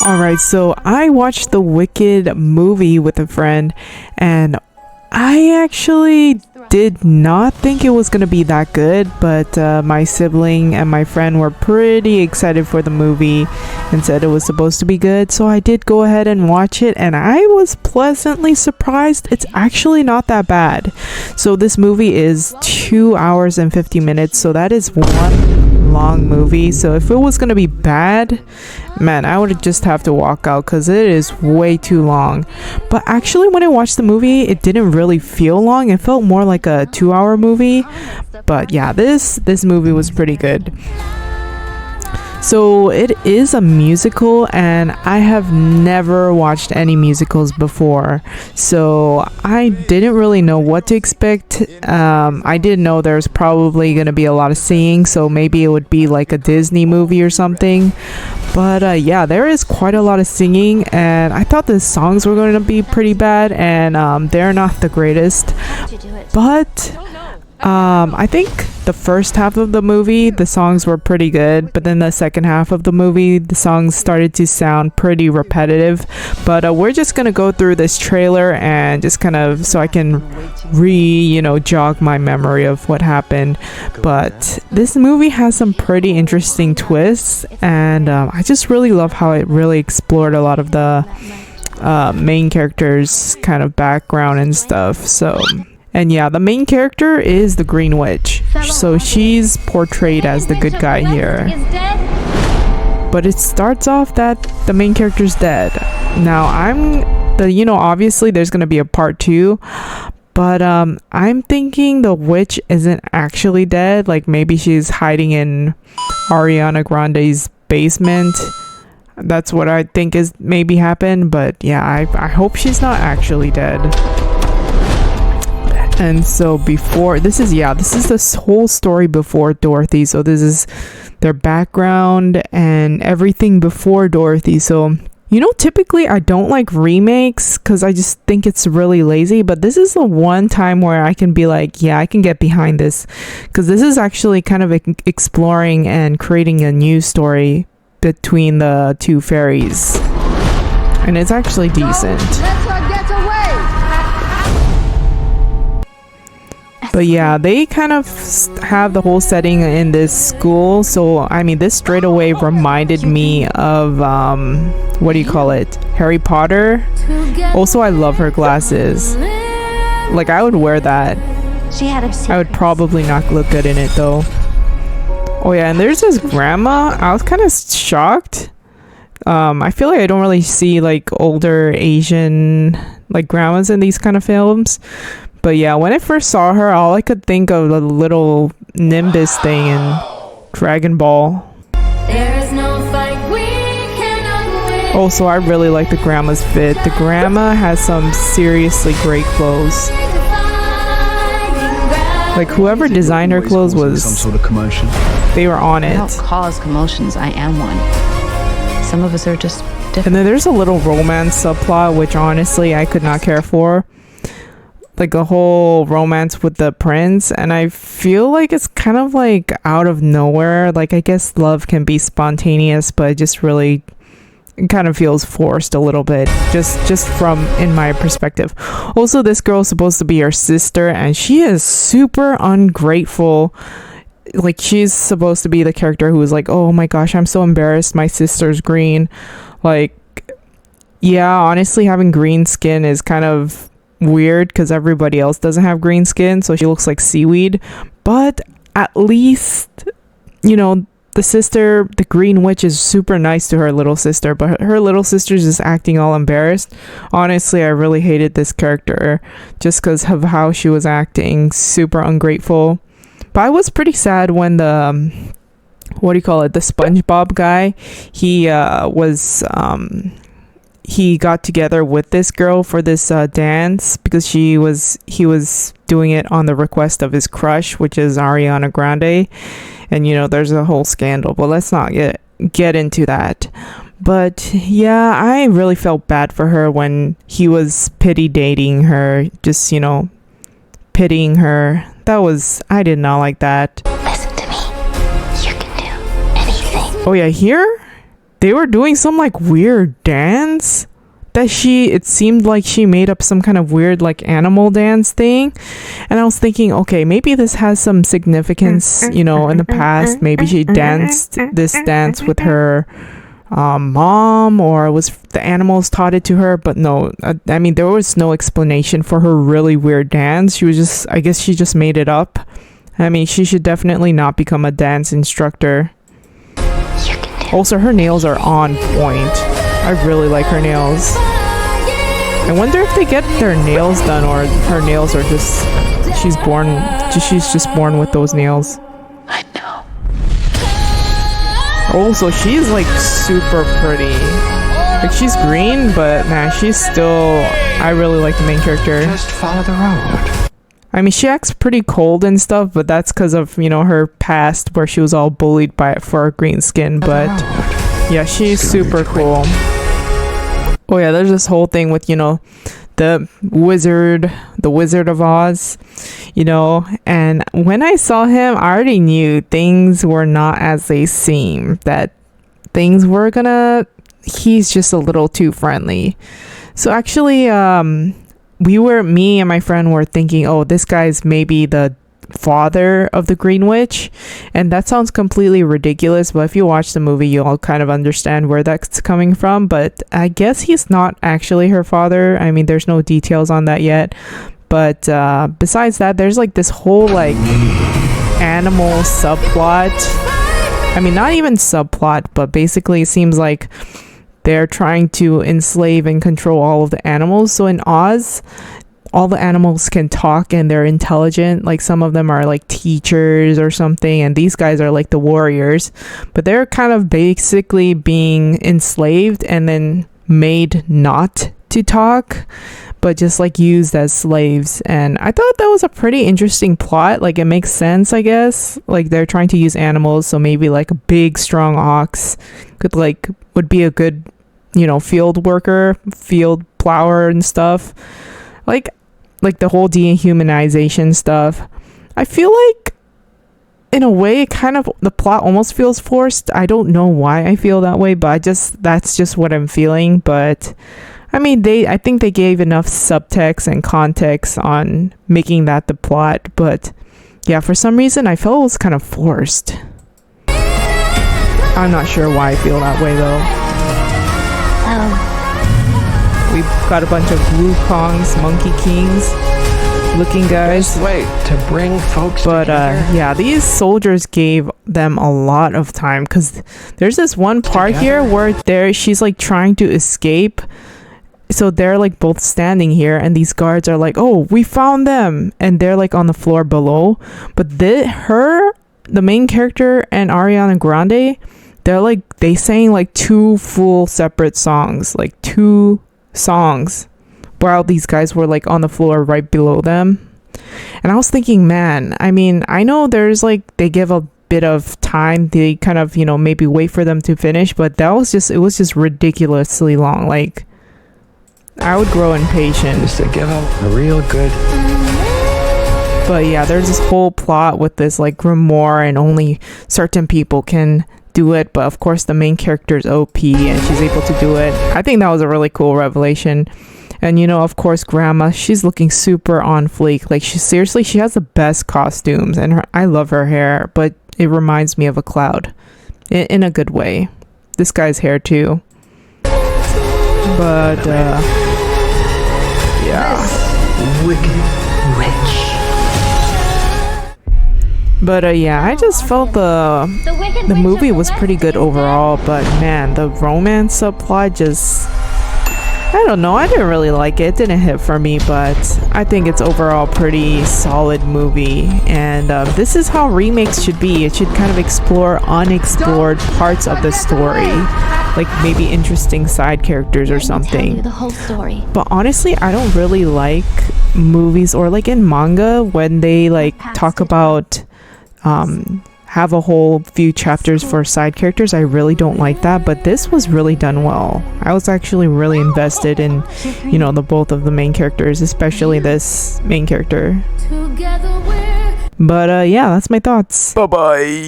Alright, so I watched the Wicked movie with a friend, and I actually did not think it was gonna be that good, but my sibling and my friend were pretty excited for the movie and said it was supposed to be good, so I did go ahead and watch it, and I was pleasantly surprised. It's actually not that bad. So this movie is 2 hours and 50 minutes, so that is one long movie. So if it was gonna be bad, man, I would just have to walk out because it is way too long. But actually, when I watched the movie, it didn't really feel long. It felt more like a 2 hour movie. But yeah, this movie was pretty good. So it is a musical, and I have never watched any musicals before, so I didn't really know what to expect. I didn't know there's probably going to be a lot of singing, so maybe it would be like a Disney movie or something. But yeah, there is quite a lot of singing, and I thought the songs were going to be pretty bad, and they're not the greatest. But I think the first half of the movie, the songs were pretty good, but then the second half of the movie, the songs started to sound pretty repetitive. But we're just gonna go through this trailer and just kind of so I can jog my memory of what happened. But this movie has some pretty interesting twists, and I just really love how it really explored a lot of the main characters' kind of background and stuff. And yeah, the main character is the Green Witch, so she's portrayed as the good guy here. But it starts off that the main character's dead. Now obviously there's gonna be a part 2, but I'm thinking the witch isn't actually dead. Like maybe she's hiding in Ariana Grande's basement. That's what I think is maybe happened. But yeah, I hope she's not actually dead. And so this is the whole story before Dorothy. So this is their background and everything before Dorothy. So typically I don't like remakes because I just think it's really lazy, but this is the one time where I can be like, yeah, I can get behind this, because this is actually kind of exploring and creating a new story between the two fairies, and it's actually decent. But yeah, they kind of have the whole setting in this school. So, I mean, this straight away reminded me of, Harry Potter. Also, I love her glasses. Like, I would wear that. I would probably not look good in it, though. Oh, yeah, and there's this grandma. I was kind of shocked. I feel like I don't really see, like, older Asian, like, grandmas in these kind of films. But yeah, when I first saw her, all I could think of the little Nimbus thing in Dragon Ball. Also, I really like the grandma's fit. The grandma has some seriously great clothes. Like whoever designed her clothes was some sort of commotion. They were on it. I don't cause commotions. I am one. Some of us are just different. And then there's a little romance subplot, which honestly I could not care for. Like a whole romance with the prince, and I feel like it's kind of like out of nowhere. Like I guess love can be spontaneous, but it just really kind of feels forced a little bit, just from in my perspective. Also, this girl's supposed to be her sister, and she is super ungrateful. Like she's supposed to be the character who is like, oh my gosh, I'm so embarrassed, my sister's green. Like, yeah, honestly, having green skin is kind of weird because everybody else doesn't have green skin, so she looks like seaweed. But at least the Green Witch is super nice to her little sister, but her little sister's just acting all embarrassed. Honestly, I really hated this character just because of how she was acting, super ungrateful. But I was pretty sad when the the SpongeBob guy, he got together with this girl for this dance because he was doing it on the request of his crush, which is Ariana Grande. And there's a whole scandal, but let's not get into that. But yeah, I really felt bad for her when he was dating her, just pitying her. I did not like that. Listen to me. You can do anything. Oh yeah, here they were doing some like weird dance that it seemed like she made up some kind of weird like animal dance thing. And I was thinking, okay, maybe this has some significance, in the past. Maybe she danced this dance with her mom, or was the animals taught it to her. But no, I mean, there was no explanation for her really weird dance. I guess she just made it up. I mean, she should definitely not become a dance instructor. Also, her nails are on point. I really like her nails. I wonder if they get their nails done, or her nails are just she's just born with those nails. I know. Also, she's like super pretty. Like, she's green, but man, I really like the main character. Just follow the road. I mean, she acts pretty cold and stuff, but that's because of, her past where she was all bullied for her green skin. But yeah, she's super cool. Oh yeah, there's this whole thing with, the Wizard of Oz, and when I saw him, I already knew things were not as they seem, that he's just a little too friendly. So actually, me and my friend were thinking, oh, this guy's maybe the father of the Green Witch, and that sounds completely ridiculous, but if you watch the movie, you'll kind of understand where that's coming from. But I guess he's not actually her father. I mean, there's no details on that yet, but besides that, there's like this whole like animal subplot. I mean, not even subplot, but basically it seems like they're trying to enslave and control all of the animals. So in Oz, all the animals can talk and they're intelligent. Like, some of them are like teachers or something, and these guys are like the warriors. But they're kind of basically being enslaved and then made not to talk, but just like used as slaves. And I thought that was a pretty interesting plot. Like, it makes sense, I guess. Like, they're trying to use animals, so maybe like a big strong ox would be a good, field worker, field plower and stuff. Like the whole dehumanization stuff. I feel like in a way the plot almost feels forced. I don't know why I feel that way, but that's just what I'm feeling. But I mean, I think they gave enough subtext and context on making that the plot. But yeah, for some reason I felt it was kind of forced. I'm not sure why I feel that way though. We've got a bunch of Wukongs, Monkey Kings looking guys. Wait, to bring folks but together. yeah, these soldiers gave them a lot of time, because there's this one part here where she's like trying to escape. So they're like both standing here, and these guards are like, oh, we found them, and they're like on the floor below. But the main character and Ariana Grande, they sang like two full separate songs, like two songs, while these guys were like on the floor right below them. And I was thinking, man, I mean, I know there's like, they give a bit of time, they kind of, maybe wait for them to finish, but it was just ridiculously long. Like, I would grow impatient. Just to give them a real good. But yeah, there's this whole plot with this like grimoire, and only certain people can do it, but of course the main character is OP and she's able to do it. I think that was a really cool revelation. And of course, Grandma, she's looking super on fleek. Like, she has the best costumes, and I love her hair, but it reminds me of a cloud in a good way. This guy's hair too. But yeah, Wicked Witch. But yeah, I just felt the movie was pretty good overall. But man, the romance subplot just, I don't know, I didn't really like it. It didn't hit for me, but I think it's overall pretty solid movie. And this is how remakes should be. It should kind of explore unexplored parts of the story, like maybe interesting side characters or something. The whole story. But honestly, I don't really like movies, or like in manga, when they like talk about have a whole few chapters for side characters. I really don't like that, but this was really done well. I was actually really invested in, the both of the main characters, especially this main character. But yeah, that's my thoughts. Bye bye.